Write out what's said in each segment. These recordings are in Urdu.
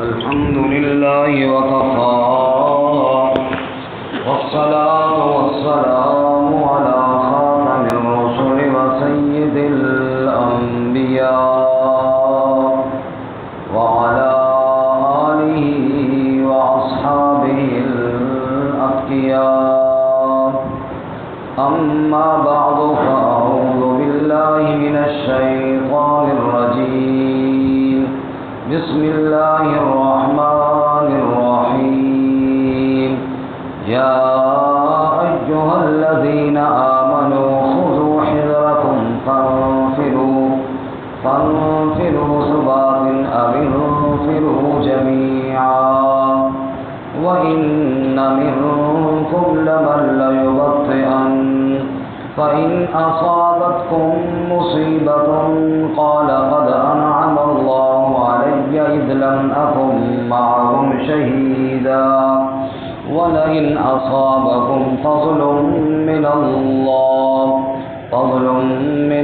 الحمد لله وكفى والصلاة والسلام على خاتم الرسل وسيد الأنبياء وعلى آله وأصحابه الأتقياء أما بعد فأعوذ بالله من الشيطان الرجيم بسم الله الرحمن الرحيم يا أيها الذين آمنوا خذوا حذركم فانفروا ثبات أو انفروا جميعا وإن منكم لمن ليبطئن فإن أصابتكم مصيبة قال قد أنعم الله علي إذ لم أكن معهم شهيدا ولئن أصابكم فضل من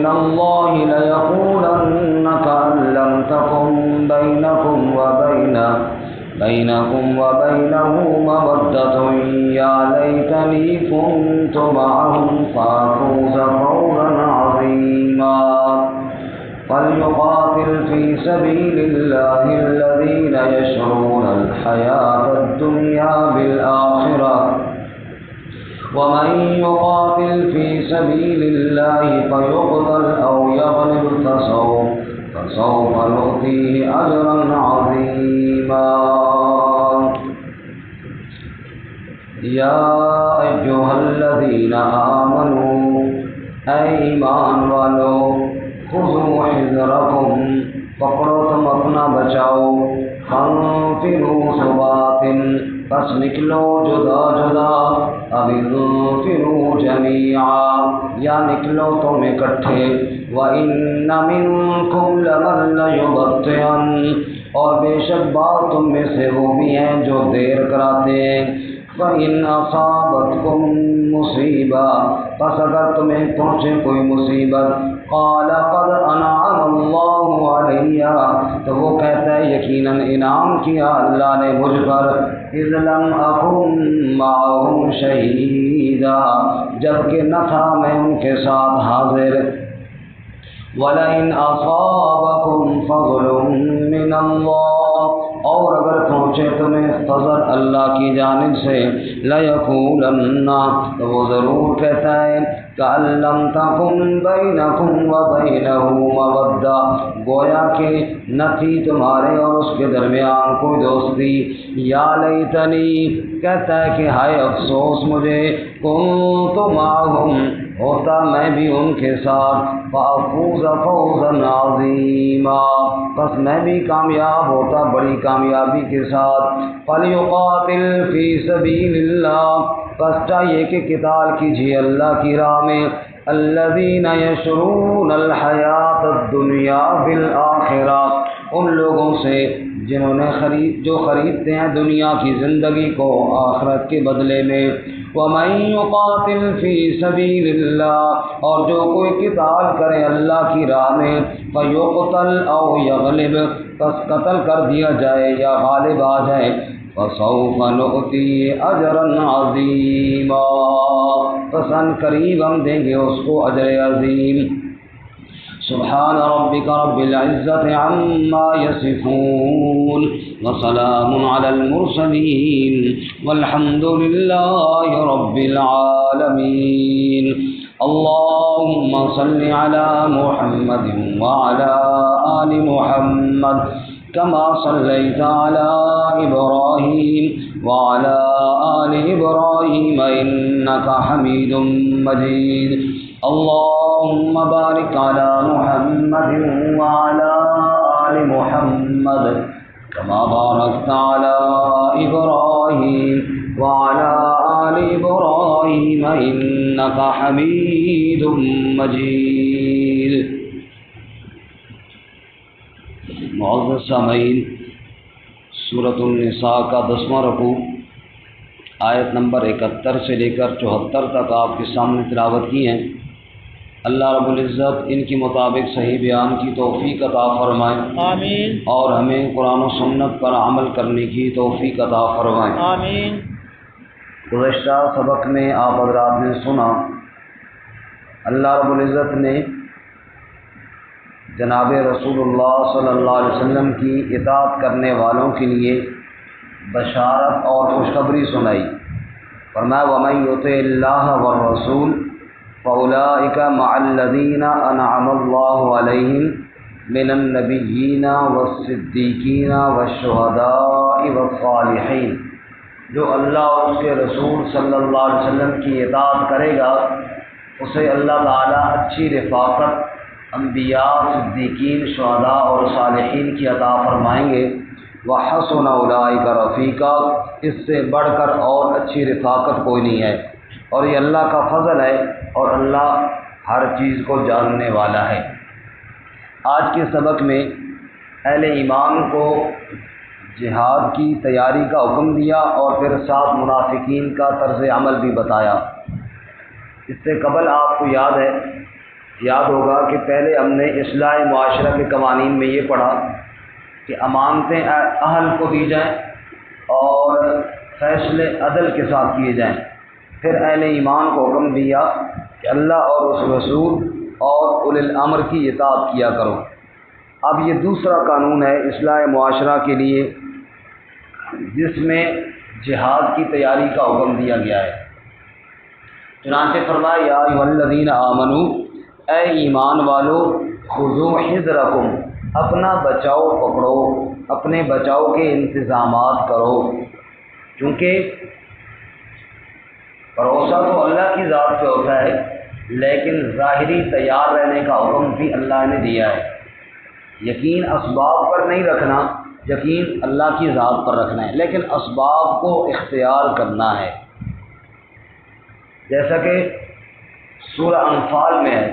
الله ليقولن كأن لم تكن بينكم وبينه مودة يا ليتني كنت معهم فأفوز فوزا عظيما فليقاتل في سبيل الله الذين يشرون الحياة الدنيا بالآخرة ومن يقاتل في سبيل الله فيقتل أو يغلب فسوف نؤتيه أجرا عظيما یا ایھا الذین آمنوا اے ایمان والو خذوا حذرکم پکڑو تم اپنا بچاؤ فانفروا ثبات پس نکلو جدا جدا اب انفروا جميعا یا نکلو تم اکٹھے وَإِنَّ مِنكُمْ لَمَن لَّيُبَطِّئَنَّ اور بے شک بعض تم میں سے وہ بھی ہیں جو دیر کراتے ہیں فَإِنْ أَصَابَتْكُمْ مُصِيبَةٌ پس اگر تمہیں پہنچے کوئی مصیبت قَالَ قَدْ أَنْعَمَ اللَّهُ عَلَيَّ تو وہ کہتا ہے یقیناً انعام کیا اللہ نے مجھ پر إِذْ لَمْ أَكُنْ مَعَهُمْ شَهِيدًا جبکہ نہ تھا میں ان کے ساتھ حاضر وَلَئِنْ أَصَابَكُمْ فَضْلٌ مِّنَ اللَّهِ اور اگر پہنچے تمہیں فضل اللہ کی جانب سے لَيَقُولَنَّ تو وہ ضرور کہتا ہے كَأَن لَّمْ تَكُن بَيْنَكُمْ وَبَيْنَهُ مَوَدَّةٌ گویا کہ نہ تھی تمہارے اور اس کے درمیان کوئی دوستی یا لیتنی کہتا ہے کہ ہائے افسوس مجھے كُنتُ مَعَهُمْ ہوتا میں بھی ان کے ساتھ فَأَفُوزَ فَوْزًا عَظِيمًا بس میں بھی کامیاب ہوتا بڑی کامیابی کے ساتھ فَلْيُقَاتِلْ فِي سَبِيلِ اللَّهِ بس چاہیے کہ قتال کیجیے اللہ کی راہ میں الَّذِينَ يَشْرُونَ الْحَيَاةَ الدُّنْيَا بِالْآخِرَةِ ان لوگوں سے جنہوں نے جو خریدتے ہیں دنیا کی زندگی کو آخرت کے بدلے میں وَمَن يُقَاتِلْ فِي سَبِيلِ اللَّهِ اور جو کوئی قتال کرے اللہ کی راہ میں فَيُقْتَلْ أَوْ يَغْلِبْ پس قتل کر دیا جائے یا غالب آ جائے فَسَوْفَ نُؤْتِيهِ أَجْرًا عَظِيمًا پس ان قریب ہم دیں گے اس کو اجر عظیم سبحان ربك رب العزة عما يصفون وسلام على المرسلين والحمد لله رب العالمين اللهم صل على محمد وعلى آل محمد كما صليت على إبراهيم وعلى آل إبراهيم إنك حميد مجيد اللهم بارك على محمد وعلى آل محمد كما باركت على إبراهيم وعلى آل إبراهيم إنك حميد مجيد معزز سامعین سورۃ النساء کا 10واں رکوع آیت نمبر 71 سے لے کر 74 تک آپ کے سامنے تلاوت کی ہیں اللہ رب العزت ان کی مطابق صحیح بیان کی توفیق عطا فرمائے، آمین، اور ہمیں قرآن و سنت پر عمل کرنے کی توفیق عطا فرمائے، آمین۔ گزشتہ سبق میں آپ حضرات نے سنا اللہ رب العزت نے جناب رسول اللہ صلی اللہ علیہ وسلم کی اطاعت کرنے والوں کے لیے بشارت اور خوشخبری سنائی۔ فرمایا وَمَن يُطِعِ اللَّهَ وَالرَّسُولَ فَأُولَٰئِكَ مَعَ الَّذِينَ أَنْعَمَ اللَّهُ عَلَيْهِم مِّنَ النَّبِيِّينَ وَالصِّدِّيقِينَ وَالشُّهَدَاءِ وَالصَّالِحِينَ، جو اللہ اور اس کے رسول صلی اللہ علیہ وسلم کی اطاعت کرے گا اسے اللہ تعالیٰ اچھی رفاقت انبیاء، صدیقین، شہداء اور صالحین کی عطا فرمائیں گے۔ وَحَسُنَ أُولَٰئِكَ رَفِیقًا، اس سے بڑھ کر اور اچھی رفاقت کوئی نہیں ہے، اور یہ اللہ کا فضل ہے اور اللہ ہر چیز کو جاننے والا ہے۔ آج کے سبق میں اہل ایمان کو جہاد کی تیاری کا حکم دیا اور پھر ساتھ منافقین کا طرز عمل بھی بتایا۔ اس سے قبل آپ کو یاد ہوگا کہ پہلے ہم نے اصلاح معاشرہ کے قوانین میں یہ پڑھا کہ امانتیں اہل کو دی جائیں اور فیصلے عدل کے ساتھ کیے جائیں۔ پھر اہل ایمان کو حکم دیا کہ اللہ اور اس رسول اور اولی الامر کی اطاعت کیا کرو۔ اب یہ دوسرا قانون ہے اصلاح معاشرہ کے لیے، جس میں جہاد کی تیاری کا حکم دیا گیا ہے۔ چنانچہ فرمایا یا ایھا الذین آمنوا، اے ایمان والو، خذوا حذرکم، اپنا بچاؤ پکڑو، اپنے بچاؤ کے انتظامات کرو، کیونکہ بھروسہ تو اللہ کی ذات پہ ہوتا ہے، لیکن ظاہری تیار رہنے کا حکم بھی اللہ نے دیا ہے۔ یقین اسباب پر نہیں رکھنا، یقین اللہ کی ذات پر رکھنا ہے، لیکن اسباب کو اختیار کرنا ہے۔ جیسا کہ سورہ انفال میں ہے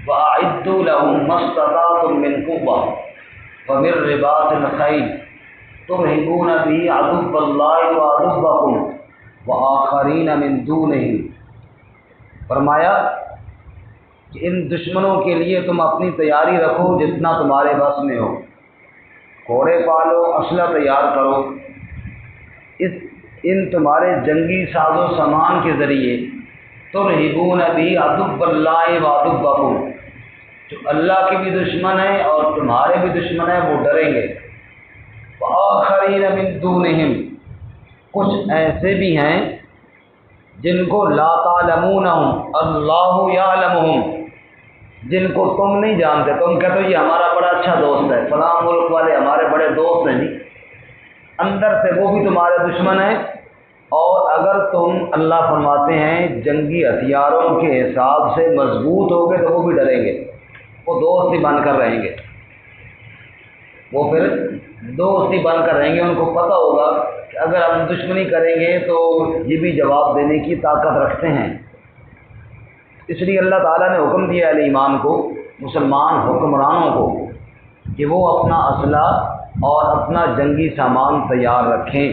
وَأَعِدُّوا لَهُم مَّا اسْتَطَعْتُم مِّن قُوَّةٍ وَمِن رِّبَاطِ الْخَيْلِ تُرْهِبُونَ بِهِ عَدُوَّ اللَّهِ وَعَدُوَّكُمْ وآخرین من دونہم، فرمایا کہ ان دشمنوں کے لیے تم اپنی تیاری رکھو جتنا تمہارے بس میں ہو، گھوڑے پالو، اسلحہ تیار کرو، ان تمہارے جنگی ساز و سامان کے ذریعے ترہبون بہ عدو اللہ وعدوکم، جو اللہ کے بھی دشمن ہیں اور تمہارے بھی دشمن ہیں وہ ڈریں گے۔ وآخرین من دونہم، کچھ ایسے بھی ہیں جن کو لا تعلمونہم اللہ یعلمہم، جن کو تم نہیں جانتے، تم کہتے ہو یہ ہمارا بڑا اچھا دوست ہے، فلاں ملک والے ہمارے بڑے دوست ہیں، جی اندر سے وہ بھی تمہارے دشمن ہیں، اور اگر تم اللہ فرماتے ہیں جنگی ہتھیاروں کے حساب سے مضبوط ہوگے تو وہ بھی ڈریں گے، وہ دوست ہی بن کر رہیں گے، وہ پھر دوست ہی بن کر رہیں گے، ان کو پتہ ہوگا کہ اگر ہم دشمنی کریں گے تو یہ بھی جواب دینے کی طاقت رکھتے ہیں۔ اس لیے اللہ تعالیٰ نے حکم دیا اہل ایمان کو، مسلمان حکمرانوں کو، کہ وہ اپنا اسلحہ اور اپنا جنگی سامان تیار رکھیں۔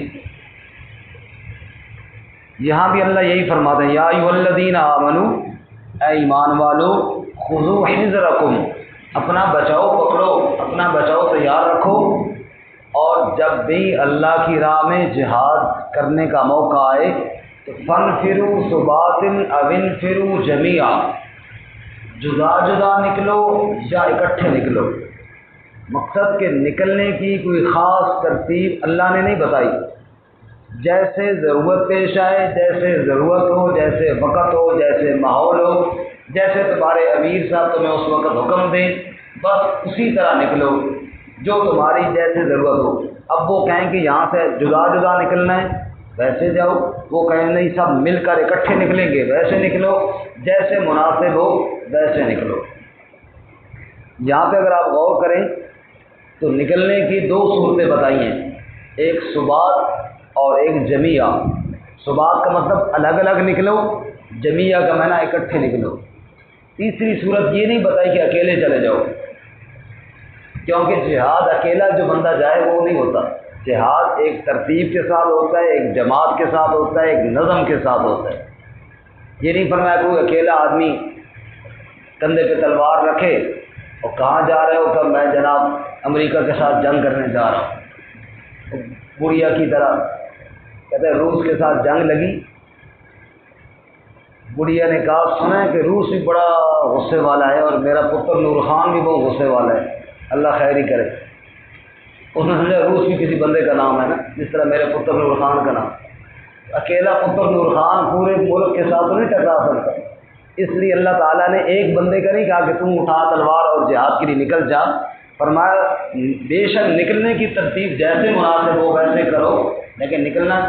یہاں بھی اللہ یہی فرماتے ہیں یا ایھا الذین آمنوا، اے ایمان والو، خذوا حذرکم، اپنا بچاؤ پکڑو، اپنا بچاؤ تیار رکھو، اور جب بھی اللہ کی راہ میں جہاد کرنے کا موقع آئے تو فانفروا ثبات او انفروا جمیعا، جدا جدا نکلو یا اکٹھے نکلو۔ مقصد کہ نکلنے کی کوئی خاص ترتیب اللہ نے نہیں بتائی، جیسے ضرورت پیش آئے، جیسے ضرورت ہو، جیسے وقت ہو، جیسے ماحول ہو، جیسے تمہارے امیر صاحب تمہیں اس وقت حکم دیں، بس اسی طرح نکلو جو تمہاری جیسے ضرورت ہو۔ اب وہ کہیں کہ یہاں سے جدا جدا نکلنا ہے، ویسے جاؤ، وہ کہیں نہیں سب مل کر اکٹھے نکلیں گے، ویسے نکلو، جیسے مناسب ہو ویسے نکلو۔ یہاں پہ اگر آپ غور کریں تو نکلنے کی دو صورتیں بتائی ہیں، ایک ثبات اور ایک جمیعہ۔ ثبات کا مطلب الگ الگ نکلو، جمیعہ کا معنی اکٹھے نکلو۔ تیسری صورت یہ نہیں بتائی کہ اکیلے چلے جاؤ، کیونکہ جہاد اکیلا جو بندہ جائے وہ نہیں ہوتا، جہاد ایک ترتیب کے ساتھ ہوتا ہے، ایک جماعت کے ساتھ ہوتا ہے، ایک نظم کے ساتھ ہوتا ہے۔ یہ نہیں فرمایا کوئی اکیلا آدمی کندھے پہ تلوار رکھے اور کہاں جا رہے ہو؟ کہ میں جناب امریکہ کے ساتھ جنگ کرنے جا رہا ہوں، بڑھیا کی طرح کہتے ہیں روس کے ساتھ جنگ لگی۔ بڑھیا نے کہا سنا ہے کہ روس بھی بڑا غصے والا ہے اور میرا پتر نور خان بھی بہت غصے والا ہے، اللہ خیر ہی کرے۔ اس نے سمجھا روس بھی کسی بندے کا نام ہے نا، جس طرح میرے پتر نور خان کا نام۔ اکیلا پتر نور خان پورے ملک کے ساتھ نہیں ٹکرا سکتا، اس لیے اللہ تعالیٰ نے ایک بندے کا نہیں کہا کہ تم اٹھا تلوار اور جہاد کے لیے نکل جا، فرمایا بے شک نکلنے کی ترتیب جیسے مناسب ہو ویسے کرو، لیکن نکلنا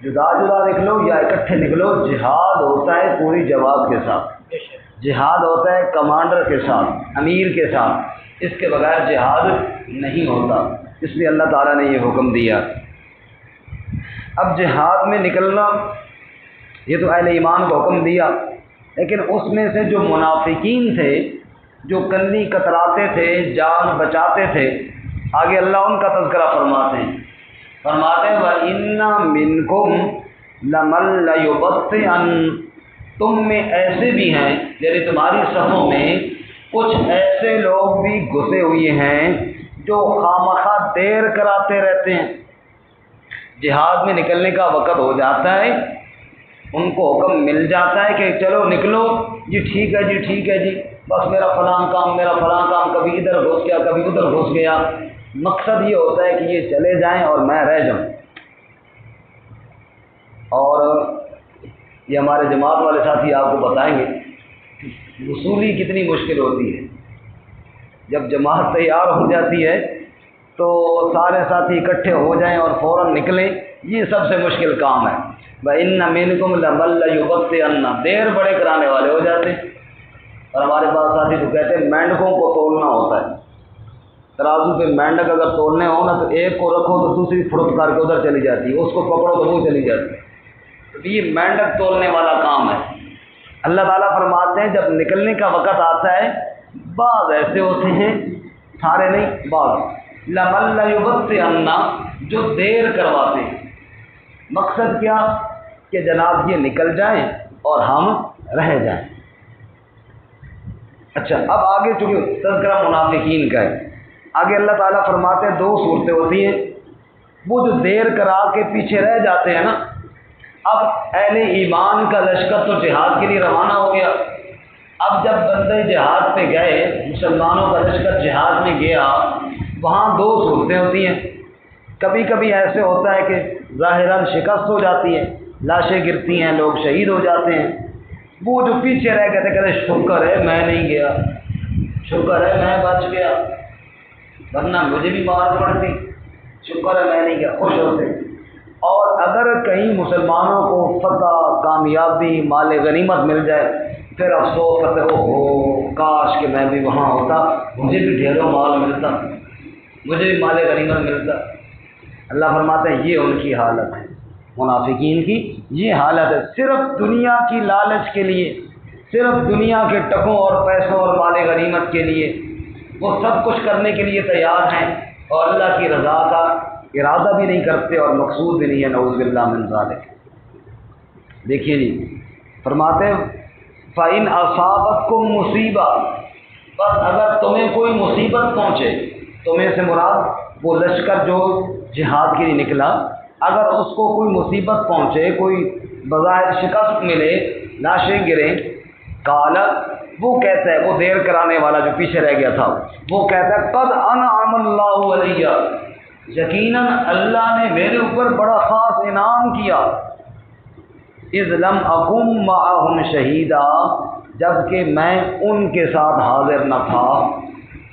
جدا جدا نکلو یا اکٹھے نکلو۔ جہاد ہوتا ہے پوری جماعت کے ساتھ، جہاد ہوتا ہے کمانڈر کے ساتھ، امیر کے ساتھ، اس کے بغیر جہاد نہیں ہوتا، اس لیے اللہ تعالیٰ نے یہ حکم دیا۔ اب جہاد میں نکلنا یہ تو اہل ایمان کو حکم دیا، لیکن اس میں سے جو منافقین تھے، جو کنی کتراتے تھے، جان بچاتے تھے، آگے اللہ ان کا تذکرہ فرماتے ہیں وَإِنَّ مِنْكُمْ لَمَن لَيُبَطِّئَنَّ، تم میں ایسے بھی ہیں، یعنی تمہاری صفوں میں کچھ ایسے لوگ بھی گھسے ہوئے ہیں جو خامخواہ دیر کراتے رہتے ہیں۔ جہاد میں نکلنے کا وقت ہو جاتا ہے، ان کو حکم مل جاتا ہے کہ چلو نکلو، جی ٹھیک ہے جی ٹھیک ہے جی، بس میرا فلاں کام، کبھی ادھر گھس گیا کبھی ادھر گھس گیا۔ مقصد یہ ہوتا ہے کہ یہ چلے جائیں اور میں رہ جاؤں۔ اور یہ ہمارے جماعت والے ساتھی آپ کو بتائیں گے کہ وصولی کتنی مشکل ہوتی ہے۔ جب جماعت تیار ہو جاتی ہے تو سارے ساتھی اکٹھے ہو جائیں اور فوراً نکلیں، یہ سب سے مشکل کام ہے۔ وَإِنَّ مِنْكُمْ لَمَن لَيُبَطِّئَنَّ، دیر بڑے کرانے والے ہو جاتے ہیں۔ اور ہمارے پاس ساتھی تو کہتے ہیں مینڈکوں کو تولنا ہوتا ہے، ترازو پہ مینڈک اگر تولنے ہو نا تو ایک کو رکھو تو دوسری پھڑپ کر کے ادھر چلی جاتی ہے، اس کو پکڑو تو وہ چلی جاتی ہے، تو یہ مینڈک تولنے والا کام ہے۔ اللہ تعالیٰ فرماتے ہیں جب نکلنے کا وقت آتا ہے، بعض ایسے ہوتے ہیں، سارے نہیں، بعض لَمَن لَيُبَطِّئَنَّ، جو دیر کرواتے ہیں۔ مقصد کیا کہ جناب یہ نکل جائیں اور ہم رہ جائیں۔ اچھا، اب آگے چونکہ تذکرہ منافقین کا ہے، آگے اللہ تعالیٰ فرماتے ہیں دو صورتیں ہوتی ہیں، وہ جو دیر کرا کے پیچھے رہ جاتے ہیں نا۔ اب اہل ایمان کا لشکر تو جہاد کے لیے روانہ ہو گیا، اب جب بندے جہاد پہ گئے، مسلمانوں کا لشکر جہاد میں گیا، وہاں دو صورتیں ہوتی ہیں۔ کبھی کبھی ایسے ہوتا ہے کہ ظاہراً شکست ہو جاتی ہے، لاشیں گرتی ہیں، لوگ شہید ہو جاتے ہیں۔ وہ جو پیچھے رہ گئے تھے کہتے شکر ہے میں نہیں گیا، شکر ہے میں بچ گیا، ورنہ مجھے بھی مار پڑتی، شکر ہے میں نہیں گیا، خوش ہوتے۔ اور اگر کہیں مسلمانوں کو فتح، کامیابی، مال غنیمت مل جائے، پھر افسوس کرتے اوہو کاش کہ میں بھی وہاں ہوتا، مجھے بھی ڈھیروں مال ملتا، مجھے بھی مال غنیمت ملتا۔ اللہ فرماتے ہیں یہ ان کی حالت ہے، منافقین کی یہ حالت ہے، صرف دنیا کی لالچ کے لیے، صرف دنیا کے ٹکوں اور پیسوں اور مال غنیمت کے لیے وہ سب کچھ کرنے کے لیے تیار ہیں، اور اللہ کی رضا کا ارادہ بھی نہیں کرتے اور مقصود بھی نہیں ہے، نعوذ باللہ من ذالک۔ دیکھیے جی، فرماتے ہیں فَإِنْ أَصَابَتْكُمْ مُصِیبَةٌ، بس اگر تمہیں کوئی مصیبت پہنچے، تمہیں سے مراد وہ لشکر جو جہاد کے لیے نکلا، اگر اس کو کوئی مصیبت پہنچے، کوئی بظاہر شکست ملے، لاشیں گریں، قال، وہ کہتا ہے، وہ دیر کرانے والا جو پیچھے رہ گیا تھا، وہ کہتا ہے قد انعم اللہ علیہ، یقیناً اللہ نے میرے اوپر بڑا خاص انعام کیا، اذ لم اکن معہم شہیدا، جبکہ میں ان کے ساتھ حاضر نہ تھا،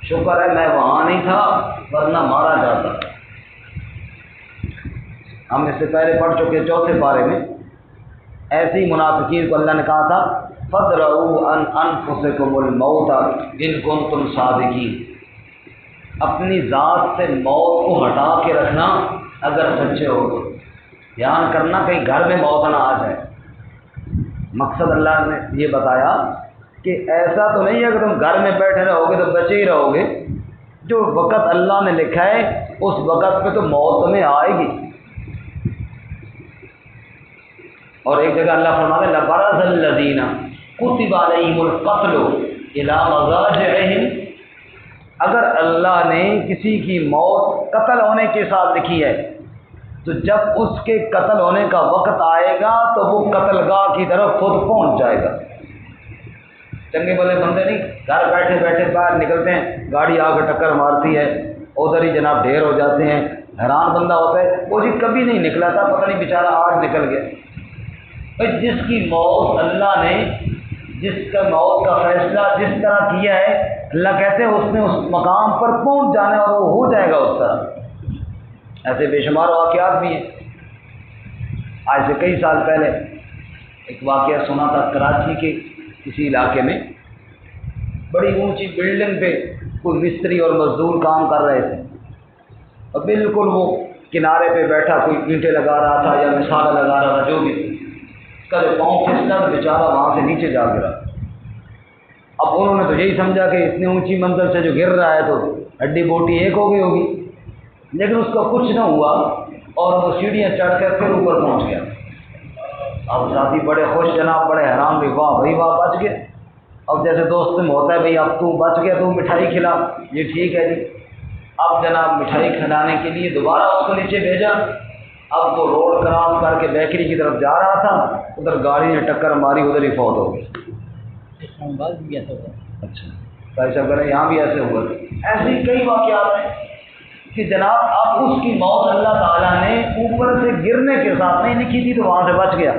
شکر ہے میں وہاں نہیں تھا ورنہ مارا جاتا۔ ہم اس سے پہلے پڑھ چکے چوتھے پارے میں، ایسے ہی منافقین کو اللہ نے کہا تھا فَادْرَؤُوا عَنْ أَنفُسِكُمُ الْمَوْتَ إِن كُنتُمْ صَادِقِينَ، اپنی ذات سے موت کو ہٹا کے رکھنا اگر سچے ہو تو، دھیان کرنا کہیں گھر میں موت نہ آ جائے۔ مقصد اللہ نے یہ بتایا کہ ایسا تو نہیں ہے کہ تم گھر میں بیٹھے رہو گے تو بچے ہی رہو گے، جو وقت اللہ نے لکھا ہے اس وقت پہ تو موت تمہیں آئے گی۔ اور ایک جگہ اللہ فرماتے ہیں لَبَرَزَ الَّذِينَ كُتِبَ عَلَيْهِمُ الْقَتْلُ الی مضاجعہم، اگر اللہ نے کسی کی موت قتل ہونے کے ساتھ لکھی ہے تو جب اس کے قتل ہونے کا وقت آئے گا تو وہ قتل گاہ کی طرف خود پہنچ جائے گا۔ چنگے بھلے بندے نہیں گھر بیٹھے بیٹھے باہر نکلتے ہیں، گاڑی آ کے ٹکر مارتی ہے، ادھر ہی جناب ڈھیر ہو جاتے ہیں، حیران بندہ ہوتا ہے وہ جی کبھی نہیں نکلا تھا، پتہ نہیں بیچارہ آج نکل گیا۔ بھائی جس کی موت اللہ نے، جس کا موت کا فیصلہ جس طرح کیا ہے، اللہ کہتے ہیں اس نے اس مقام پر پہنچ جانا ہے اور وہ ہو جائے گا اس طرح۔ ایسے بے شمار واقعات بھی ہیں۔ آج سے کئی سال پہلے ایک واقعہ سنا تھا، کراچی کے کسی علاقے میں بڑی اونچی بلڈنگ پہ کوئی مستری اور مزدور کام کر رہے تھے، اور بالکل وہ کنارے پہ بیٹھا کوئی اینٹیں لگا رہا تھا یا مثال لگا رہا تھا، جو بھی اس کا جو پاؤں پھسلا تو بیچارہ وہاں سے نیچے جا گرا۔ اب انہوں نے تو یہی سمجھا کہ اتنی اونچی منزل سے جو گر رہا ہے تو ہڈی بوٹی ایک ہو گئی ہوگی، لیکن اس کا کچھ نہ ہوا اور وہ سیڑھیاں چڑھ کر پھر اوپر پہنچ گیا۔ اب ساتھی بڑے خوش جناب، بڑے حیران بھی، واہ بھائی واہ بچ گئے۔ اب جیسے دوست میں ہوتا ہے بھائی اب تو بچ گیا تو مٹھائی کھلا، یہ ٹھیک ہے جی۔ اب جناب مٹھائی کھلانے کے لیے دوبارہ اس کو نیچے بھیجا۔ اب وہ روڈ کراس کر کے بیکری کی طرف جا رہا تھا، ادھر گاڑی نے ٹکر ماری، ادھر ہی فوت ہو گئی۔ اچھا بھائی صاحب کہہ رہے ہیں یہاں بھی ایسے ہوا۔ ایسے کئی واقعات ہیں کہ جناب اب اس کی موت اللہ تعالیٰ نے اوپر سے گرنے کے ساتھ نہیں لکھی تھی تو وہاں سے بچ گیا۔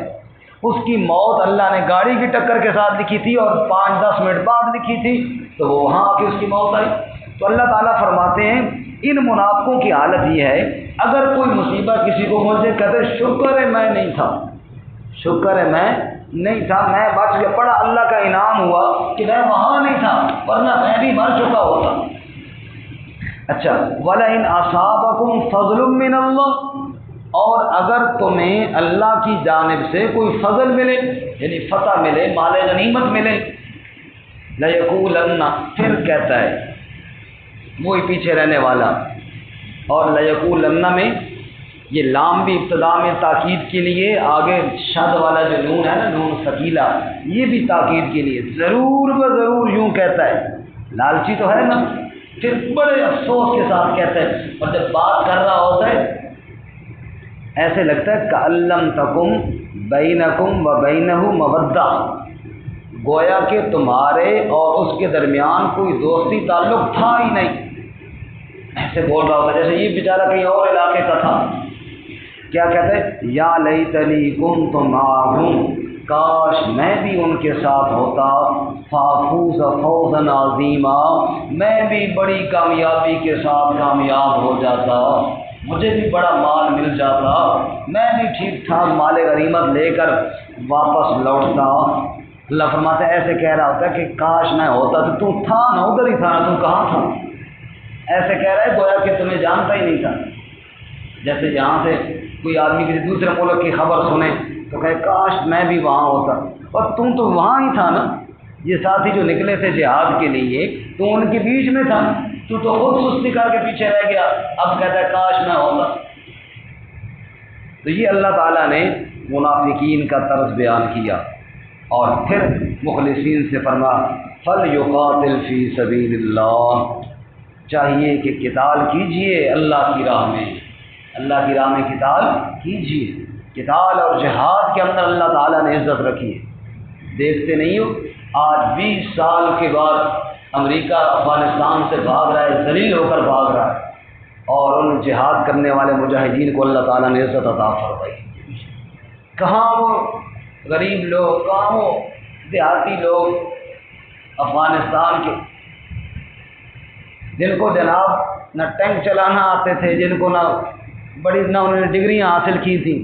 اس کی موت اللہ نے گاڑی کی ٹکر کے ساتھ لکھی تھی اور 5-10 منٹ بعد لکھی تھی تو وہ وہاں آ کے اس کی موت آئی۔ تو اللہ تعالیٰ فرماتے ہیں ان منافقوں کی حالت یہ ہے، اگر کوئی مصیبت کسی کو مجھے کہتے شکر ہے میں نہیں تھا، شکر ہے میں نہیں تھا، میں بچ گیا، بڑا اللہ کا انعام ہوا کہ میں وہاں نہیں تھا ورنہ میں بھی مر چکا ہوتا۔ اچھا وَلَئِنْ أَصَابَكُمْ فَضْلٌ مِّنَ اللَّهِ، اور اگر تمہیں اللہ کی جانب سے کوئی فضل ملے یعنی فتح ملے، مال غنیمت ملے، لَيَقُولَنَّ، پھر کہتا ہے وہی پیچھے رہنے والا، اور لَيَقُولَنَّ میں یہ لام بھی ابتدا میں تاکید کے لیے، آگے شد والا جو نون ہے نا، نون ثقیلہ، یہ بھی تاکید کے لیے، ضرور ضرور یوں کہتا ہے، لالچی تو ہے نا، پھر بڑے افسوس کے ساتھ کہتا ہے، اور جب بات کر رہا ہوتا ہے ایسے لگتا ہے کَأَلَّمْ تَكُمْ بَيْنَكُمْ وَبَيْنَهُ مَوَدَّةٌ، گویا کہ تمہارے اور اس کے درمیان کوئی دوستی تعلق تھا ہی نہیں، ایسے بول رہا ہوتا جیسے یہ بیچارہ کہیں اور علاقے کا تھا۔ کیا کہتے ہیں یا لیتنی کنت معہم، کاش میں بھی ان کے ساتھ ہوتا، فافوز فوزا عظیما، میں بھی بڑی کامیابی کے ساتھ کامیاب ہو جاتا، مجھے بھی بڑا مال مل جاتا، میں بھی ٹھیک ٹھاک مال غنیمت لے کر واپس لوٹتا۔ اللہ فرماتے ہیں ایسے کہہ رہا ہوتا ہے کہ کاش میں ہوتا تو تھا نا، ادھر ہی تھا نا، تم کہاں تھا؟ ایسے کہہ رہا ہے گویا کہ تمہیں جانتا ہی نہیں تھا۔ جیسے یہاں سے کوئی آدمی کسی دوسرے ملک کی خبر سنے تو کہے کاش میں بھی وہاں ہوتا، اور تم تو وہاں ہی تھا نا، یہ ساتھی جو نکلے تھے جہاد کے لیے تو ان کے بیچ میں تھا، تو خود سستی کر کے پیچھے رہ گیا، اب کہتا ہے کاش میں ہوتا۔ تو یہ اللہ تعالیٰ نے منافقین کا طرز بیان کیا، اور پھر مخلصین سے فرما فَلْيُقَاتِلْ فِي سَبِيلِ اللَّهِ، چاہیے کہ قتال کیجئے اللہ کی راہ میں، اللہ کی راہ میں قتال کیجئے۔ قتال اور جہاد کے اندر اللہ تعالیٰ نے عزت رکھی ہے۔ دیکھتے نہیں ہو آج 20 سال کے بعد امریکہ افغانستان سے بھاگ رہا ہے، ذلیل ہو کر بھاگ رہا ہے، اور ان جہاد کرنے والے مجاہدین کو اللہ تعالیٰ نے عزت عطا فرمائی۔ کہاں وہ غریب لوگ، کہاں وہ دیہاتی لوگ افغانستان کے جن کو جناب نہ ٹینک چلانا آتے تھے، جن کو نہ انہوں نے ڈگریاں حاصل کی تھیں،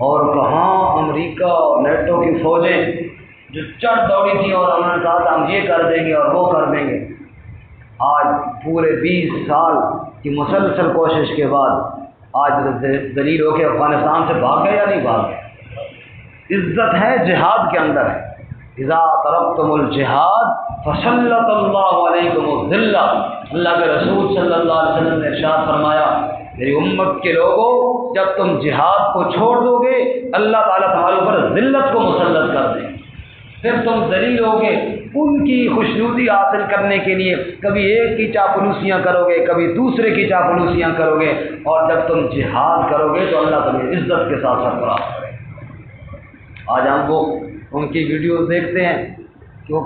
اور کہاں امریکہ اور نیٹو کی فوجیں جو چڑھ دوڑی تھیں اور انہوں نے کہا تھا ہم یہ کر دیں گے اور وہ کر دیں گے۔ آج پورے 20 سال کی مسلسل کوشش کے بعد آج ذلیل ہو کے افغانستان سے بھاگ گئے یا نہیں بھاگ گئے؟ عزت ہے جہاد کے اندر ہے۔ اذا ترکتم الجہاد فسلط اللہ علیکم الذلہ، اللہ کے رسول صلی اللہ علیہ وسلم نے ارشاد فرمایا میری امت کے لوگوں جب تم جہاد کو چھوڑ دو گے اللہ تعالیٰ تمہارے اوپر ذلت کو مسلط کر دیں، پھر تم ذلیل ہوگے، ان کی خوشنودی حاصل کرنے کے لیے کبھی ایک کی چاپلوسیاں کرو گے، کبھی دوسرے کی چاپلوسیاں کرو گے، اور جب تم جہاد کرو گے تو اللہ تمہیں عزت کے ساتھ سرفراز کرے گا۔ آج ہم وہ ان کی ویڈیوز دیکھتے ہیں کہ وہ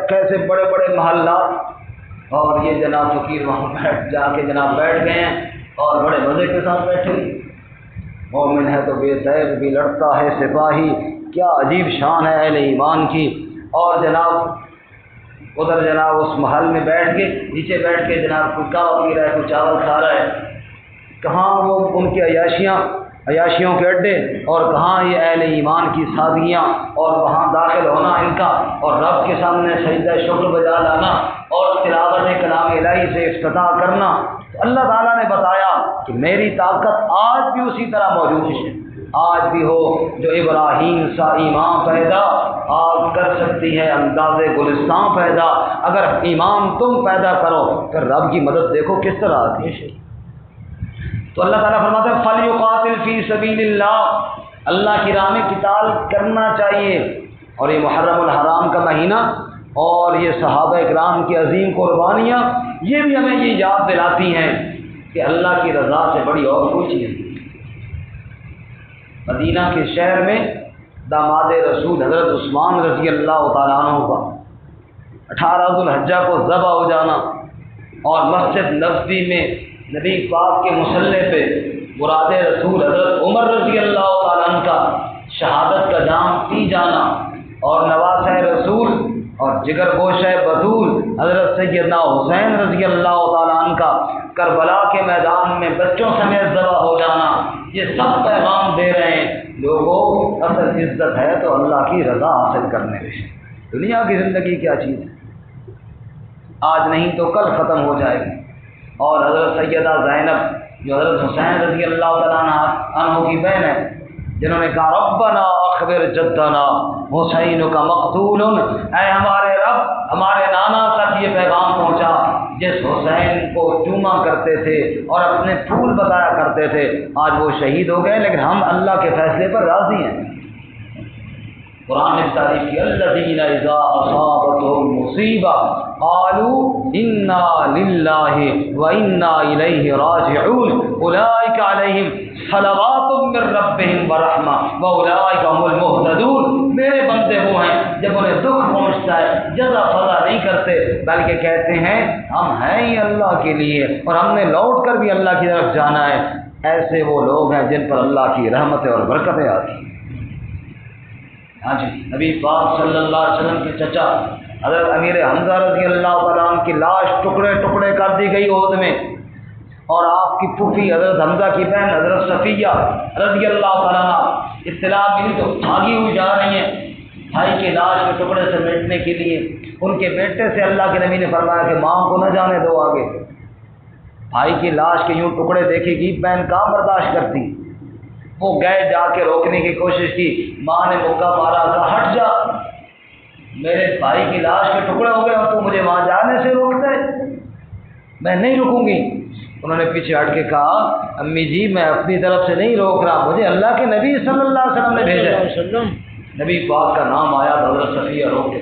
کیسے بڑے بڑے محلات، اور یہ جناب فقیر وہاں جا کے جناب بیٹھ گئے ہیں اور بڑے مزے کے ساتھ بیٹھے۔ مومن ہے تو بے دیر بھی لڑتا ہے سپاہی، کیا عجیب شان ہے اہل ایمان کی۔ اور جناب ادھر جناب اس محل میں بیٹھ کے نیچے بیٹھ کے جناب کوئی کہوا پی رہا ہے، کوئی چاول کھا رہا ہے، کہاں وہ ان کی عیاشیوں کے اڈے، اور کہاں یہ اہل ایمان کی سادگیاں، اور وہاں داخل ہونا ان کا، اور رب کے سامنے سجدہ شکر بجا لانا، اور تلاوت کلام الہی سے افتتاح کرنا۔ تو اللہ تعالیٰ نے بتایا کہ میری طاقت آج بھی اسی طرح موجود ہے، آج بھی ہو جو ابراہیم سا ایمان پیدا آج کر سکتی ہے انداز گلستان پیدا۔ اگر ایمان تم پیدا کرو تو رب کی مدد دیکھو کس طرح آتی ہے۔ تو اللہ تعالیٰ فرماتا ہے فَلْيُقَاتِلْ فِي سَبِيلِ اللَّهِ، اللہ کی راہ میں قتال کرنا چاہیے۔ اور یہ محرم الحرام کا مہینہ اور یہ صحابہ اکرام کی عظیم قربانیاں، یہ بھی ہمیں یہ یاد دلاتی ہیں کہ اللہ کی رضا سے بڑی اور کوئی چیز نہیں۔ مدینہ کے شہر میں داماد رسول حضرت عثمان رضی اللہ تعالیٰ عنہ کا 18 ذو الحجہ کو ذبح ہو جانا، اور مسجد نبوی میں نبی پاک کے مصلی پہ مراد رسول حضرت عمر رضی اللہ تعالیٰ عنہ کا شہادت کا جام پی جانا، اور نواسہ رسول اور جگر گوشہ بطول حضرت سیدنا حسین رضی اللہ تعالیٰ عنہ کا کربلا کے میدان میں بچوں سمیت ذبح ہو جانا، یہ سب پیغام دے رہے ہیں لوگوں اصل عزت ہے تو اللہ کی رضا حاصل کرنے میں۔ دنیا کی زندگی کیا چیز ہے، آج نہیں تو کل ختم ہو جائے گی۔ اور حضرت سیدہ زینب جو حضرت حسین رضی اللہ تعالیٰ عنہ کی بہن ہے، جنہوں نے کہا ربنا اخبر جدنا حسین کا مقتول، اے ہمارے رب ہمارے نانا تک یہ پیغام پہنچا جس حسین کو چوما کرتے تھے اور اپنے پھول بتایا کرتے تھے، آج وہ شہید ہو گئے، لیکن ہم اللہ کے فیصلے پر راضی ہیں۔ قرآن نے تعریف کی الذین اذا اصابتهم مصیبہ قالوا انا للہ وانا الیہ راجعون اولئک علیہم صلوات من ربہم ورحمہ واولئک هم المہتدون۔ میرے بندے وہ ہیں جب انہیں دکھ پہنچتا ہے جزا فضا نہیں کرتے بلکہ کہتے ہیں ہم ہیں ہی اللہ کے لیے اور ہم نے لوٹ کر بھی اللہ کی طرف جانا ہے۔ ایسے وہ لوگ ہیں جن پر اللہ کی رحمتیں اور برکتیں آتی ہیں۔ ہاں جی، نبی پاک صلی اللہ علیہ وسلم کے چچا حضرت امیر حمزہ رضی اللہ تعالیٰ عنہ کی لاش ٹکڑے ٹکڑے کر دی گئی احد میں، اور آپ کی پھوپھی حضرت حمزہ کی بہن حضرت صفیہ رضی اللہ تعالیٰ عنہ اطلاع ملی تو بھاگی ہوئی جا رہی ہیں بھائی کی لاش کے ٹکڑے سے مٹنے کے لیے۔ ان کے بیٹے سے اللہ کے نبی نے فرمایا کہ ماں کو نہ جانے دو آگے، بھائی کی لاش کے یوں ٹکڑے دیکھے گی بہن کہاں برداشت کرتی۔ وہ گئے جا کے روکنے کی کوشش کی، ماں نے مکہ مارا، کہا ہٹ جا، میرے بھائی کی لاش کے ٹکڑے ہو گئے اور تو مجھے وہاں جانے سے روکتا ہے، میں نہیں رکوں گی۔ انہوں نے پیچھے ہٹ کے کہا امی جی میں اپنی طرف سے نہیں روک رہا، مجھے اللہ کے نبی صلی اللہ علیہ وسلم نے بھیجا۔ نبی پاک کا نام آیا تو حضرت صفیہ روکے،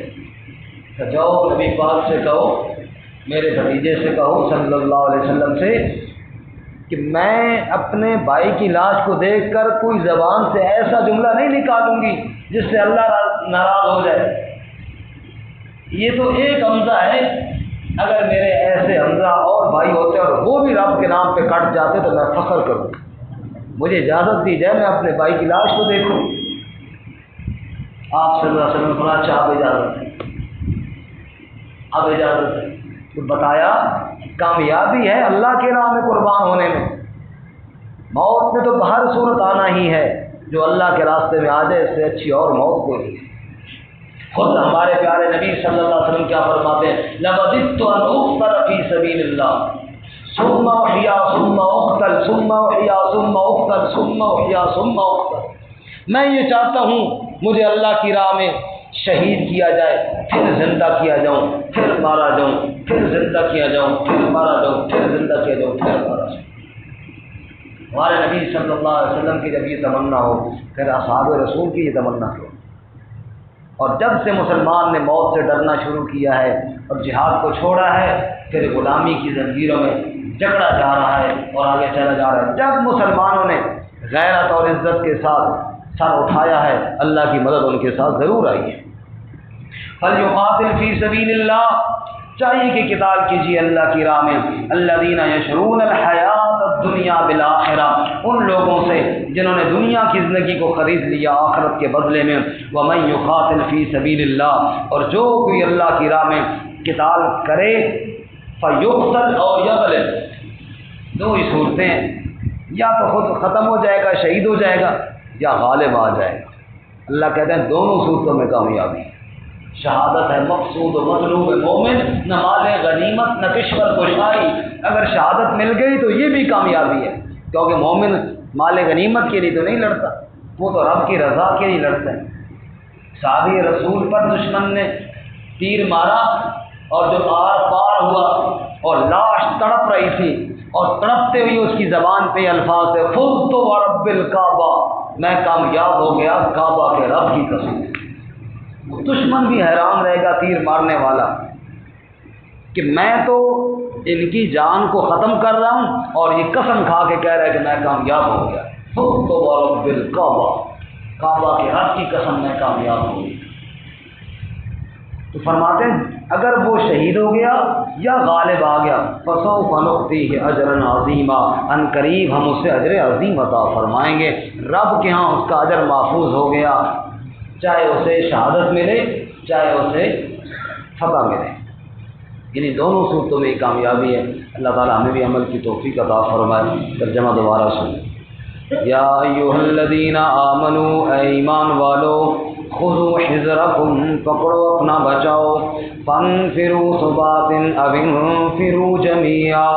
کہ جاؤ نبی پاک سے کہو، میرے بھتیجے سے کہو صلی اللہ علیہ وسلم سے کہ میں اپنے بھائی کی لاش کو دیکھ کر کوئی زبان سے ایسا جملہ نہیں نکالوں گی جس سے اللہ ناراض ہو جائے۔ یہ تو ایک حمزہ ہے، اگر میرے ایسے حمزہ اور بھائی ہوتے اور وہ بھی رب کے نام پہ کٹ جاتے تو میں فخر کروں، مجھے اجازت دی جائے میں اپنے بھائی کی لاش کو دیکھوں۔ آپ صلی اللہ علیہ وسلم نے اچھا اب اجازت ہے، اب اجازت ہے۔ تو بتایا کامیابی ہے اللہ کے راہ میں قربان ہونے میں، موت میں تو ہر صورت آنا ہی ہے، جو اللہ کے راستے میں آ جائے اس سے اچھی اور موت کوئی نہیں۔ خود ہمارے پیارے نبی صلی اللہ علیہ وسلم کیا فرماتے ہیں لَوَدِدتُّ أَنْ أُقْتَلَ فِي سَبِيلِ اللَّهِ ثُمَّ أُحْيَا ثُمَّ أُقْتَلْ ثُمَّ أُحْيَا ثُمَّ أُقْتَلْ ثُمَّ أُحْيَا ثُمَّ أُقْتَلْ۔ میں یہ چاہتا ہوں مجھے اللہ کی راہ میں شہید کیا جائے، پھر زندہ کیا جاؤں، پھر مارا جاؤں، پھر زندہ کیا جاؤں، پھر مارا جاؤں، پھر زندہ کیا جاؤں، پھر مارا جاؤں۔ ہمارے نبی صلی اللہ علیہ وسلم کی جب یہ تمنا ہو پھر اصحاب رسول کی یہ تمنا ہو۔ اور جب سے مسلمان نے موت سے ڈرنا شروع کیا ہے اور جہاد کو چھوڑا ہے، پھر غلامی کی زنجیروں میں جکڑا جا رہا ہے اور آگے چلا جا رہا ہے۔ جب مسلمانوں نے غیرت اور عزت کے ساتھ سر اٹھایا ہے، اللہ کی مدد ان کے ساتھ ضرور آئی ہے۔ فَلْيُقَاتِلْ فِي سَبِيلِ اللَّهِ، چاہیے کہ قتال کیجیے اللہ کی راہ میں، الَّذِينَ يَشْرُونَ الْحَيَاةَ الدُّنْيَا بِالْآخِرَةِ، ان لوگوں سے جنہوں نے دنیا کی زندگی کو خرید لیا آخرت کے بدلے میں۔ وَمَن يُقَاتِلْ فِي سَبِيلِ اللَّهِ، اور جو کوئی اللہ کی راہ میں قتال کرے، فَيُقْتَلْ أَوْ يَغْلِبْ، دو ہی صورتیں ہیں، یا تو خود ختم ہو جائے گا، شہید ہو جائے گا، یا غالب آ جائے گا۔ اللہ کہتے ہیں دونوں صورتوں میں کامیابی ہے۔ شہادت ہے مقصود و مطلوب مومن، نہ مال غنیمت نہ کشور کشائی۔ اگر شہادت مل گئی تو یہ بھی کامیابی ہے، کیونکہ مومن مال غنیمت کے لیے تو نہیں لڑتا، وہ تو رب کی رضا کے لیے لڑتا ہے۔ صحابی رسول پر دشمن نے تیر مارا اور جو آر پار ہوا اور لاش تڑپ رہی تھی، اور تڑپتے ہوئی اس کی زبان پہ الفاظ تھے، فزت ورب الکعبہ، میں کامیاب ہو گیا کعبہ کے رب کی قسم۔ دشمن بھی حیران رہے گا تیر مارنے والا کہ میں تو ان کی جان کو ختم کر رہا ہوں اور یہ قسم کھا کے کہہ رہا ہے کہ میں کامیاب ہو گیا۔ فزت ورب الکعبہ، کعبہ کے رب کی قسم میں کامیاب ہو گیا۔ تو فرماتے ہیں اگر وہ شہید ہو گیا یا غالب آ گیا، فسوف نؤتیہ اجرا عظیما، ان قریب ہم اسے اجر عظیم عطا فرمائیں گے۔ رب کے ہاں اس کا اجر محفوظ ہو گیا، چاہے اسے شہادت ملے چاہے اسے فتح ملے، یعنی دونوں صورتوں میں کامیابی ہے۔ اللہ تعالیٰ ہمیں بھی عمل کی توفیق عطا فرمائے۔ ترجمہ دوبارہ سنیں۔ یا ایھا الذین آمنوا، اے ایمان والو، خذوا حذرکم، پکڑو اپنا بچاؤ، فانفروا ثبات او انفروا جمیعا،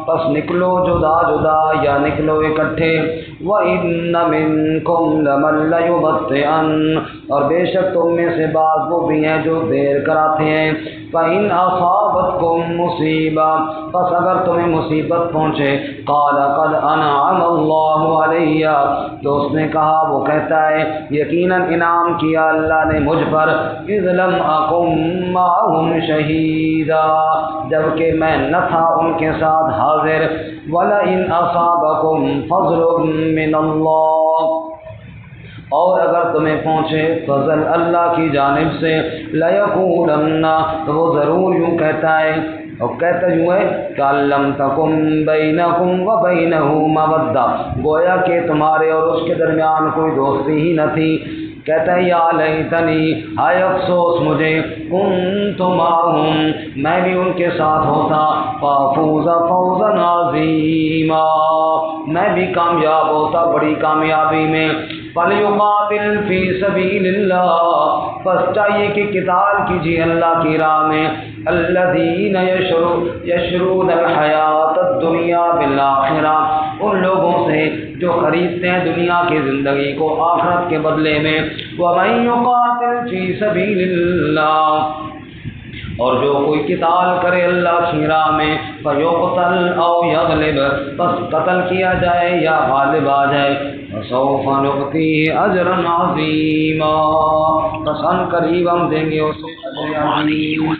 پس نکلو جدا جدا یا نکلو اکٹھے، وَإِنَّ مِنْكُمْ لَمَن لَّيُبَطِّئَنَّ، اور بے شک تم میں سے بعض وہ بھی ہیں جو دیر کراتے ہیں، فَإِنْ أَصَابَتْكُمْ مُصِيبَةٌ، پس اگر تمہیں مصیبت پہنچے، قَالَ قَدْ أَنْعَمَ اللَّهُ عَلَيَّ، تو اس نے کہا، وہ کہتا ہے یقیناً انعام کیا اللہ نے مجھ پر، إِذْ لَمْ أَكُن مَّعَهُمْ شَهِيدًا، جبکہ میں نہ تھا ان کے ساتھ حاضر، وَلَئِنْ أَصَابَكُمْ فَضْلٌ مِّنَ اللَّهِ، اور اگر تمہیں پہنچے فضل اللہ کی جانب سے، لَيَقُولَنَّ، تو وہ ضرور یوں کہتا ہے، اور کہتا یوں ہے کہ لَمْ تَكُن بَيْنَكُمْ وَبَيْنَهُ مَوَدَّةٌ، گویا کہ تمہارے اور اس کے درمیان کوئی دوستی ہی نہ تھی۔ کہتا ہے یا لیتنی، ہائے افسوس مجھے، کنت معہم، میں بھی ان کے ساتھ ہوتا، فافوز فوزا عظیما، میں بھی کامیاب ہوتا بڑی کامیابی میں۔ فلیقاتل فی سبیل اللہ، بس چاہیے کہ قتال کیجیے اللہ کی راہ میں، الذین یشرون الحیات الدنیا بالآخرہ، ان لوگوں سے جو خریدتے ہیں دنیا کی زندگی کو آخرت کے بدلے میں، وَمَن يُقَاتِلْ فِي سَبِيلِ اللَّهِ، اور جو کوئی قتال کرے اللہ کی راہ میں، فَيُقْتَلْ أَوْ يَغْلِبْ، بس قتل کیا جائے یا غالب آ جائے، فَسَوْفَ نُؤْتِيهِ أَجْرًا عَظِيمًا، بس ان قریب ہم دیں گے اسے اجر عظیم۔